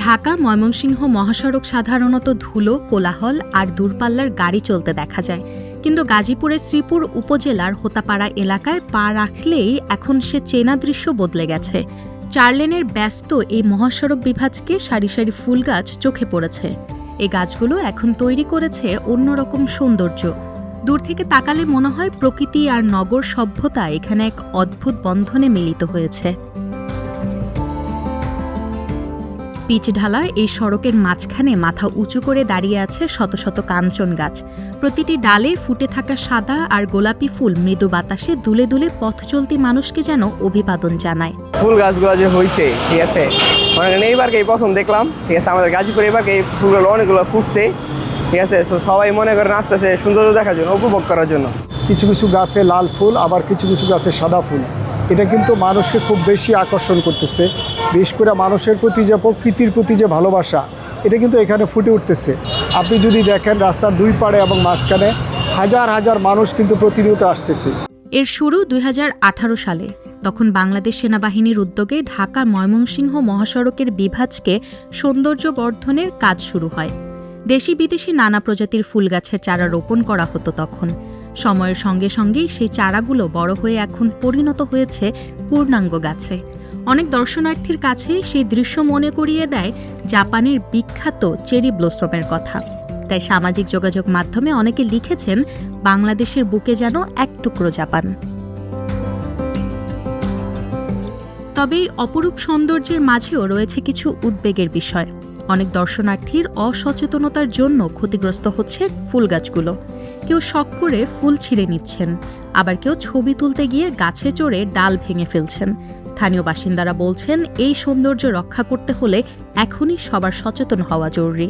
ঢাকা ময়মনসিংহ মহাসড়ক সাধারণত ধুলো, কোলাহল আর দূরপাল্লার গাড়ি চলতে দেখা যায়, কিন্তু গাজীপুরের শ্রীপুর উপজেলার হোতাপাড়া এলাকায় পা রাখলেই এখন সে চেনা দৃশ্য বদলে গেছে। 4 লেনের ব্যস্ত এই মহাসড়ক বিভাজকে সারি সারি ফুল গাছ চোখে পড়েছে। এই গাছগুলো এখন তৈরি করেছে অন্যরকম সৌন্দর্য। দূর থেকে তাকালে মনে হয় প্রকৃতি আর নগর সভ্যতা এখানে এক অদ্ভুত বন্ধনে মিলিত হয়েছে। পিচ ঢালা এই সড়কের মাঝখানে মাথা উঁচু করে দাঁড়িয়ে আছে শত শত কাঞ্চন গাছ। প্রতিটি ডালে ফুটে থাকা সাদা আর গোলাপি ফুল মৃদু বাতাসে দুলে দুলে পথ চলতি মানুষকে যেন অভিবাদন জানায়। ফুল গাছগুলো যে হয়েছে, ঠিক আছে, এইবারকে প্রথম দেখলাম, ঠিক আছে, আমাদের গাজীপুর এবারকে এই ফুলগুলো অনেকগুলো ফুটছে, ঠিক আছে। সবাই মনে করেন আসতেছে সৌন্দর্য দেখার জন্য, উপভোগ করার জন্য। কিছু কিছু গাছে লাল ফুল, আবার কিছু কিছু গাছে সাদা ফুল। এটা কিন্তু মানুষকে খুব বেশি আকর্ষণ করতেছে। বিশেষ করে মানুষের প্রতি যে প্রকৃতির প্রতি যে ভালোবাসা, এটা কিন্তু এখানে ফুটে উঠতেছে। আপনি যদি দেখেন রাস্তার দুই পাড়ে এবং মাঝখানে হাজার হাজার মানুষ কিন্তু প্রতিনিয়ত আসতেছে। এর শুরু 2018 সালে। তখন বাংলাদেশ সেনাবাহিনীর উদ্যোগে ঢাকা ময়মনসিংহ মহাসড়কের বিভাজকে সৌন্দর্য বর্ধনের কাজ শুরু হয়। দেশি বিদেশি নানা প্রজাতির ফুল গাছের চারা রোপণ করা হতো তখন। সময়ের সঙ্গে সঙ্গেই সেই চারাগুলো বড় হয়ে এখন পরিণত হয়েছে পূর্ণাঙ্গ গাছে। অনেক দর্শনার্থীর কাছে সেই দৃশ্য মনে করিয়ে দেয় জাপানের বিখ্যাত চেরি ব্লসমের কথা। তাই সামাজিক যোগাযোগ মাধ্যমে অনেকে লিখেছেন, বাংলাদেশের বুকে যেন এক টুকরো জাপান। তবে এই অপরূপ সৌন্দর্যের মাঝেও রয়েছে কিছু উদ্বেগের বিষয়। অনেক দর্শনার্থীর অসচেতনতার জন্য ক্ষতিগ্রস্ত হচ্ছে ফুল গাছগুলো। কেউ শখ করে ফুল ছিঁড়ে নিচ্ছেন, আবার কেউ ছবি তুলতে গিয়ে গাছে চড়ে ডাল ভেঙে ফেলছেন। স্থানীয় বাসিন্দারা বলছেন, এই সৌন্দর্য রক্ষা করতে হলে এখনই সবার সচেতন হওয়া জরুরি।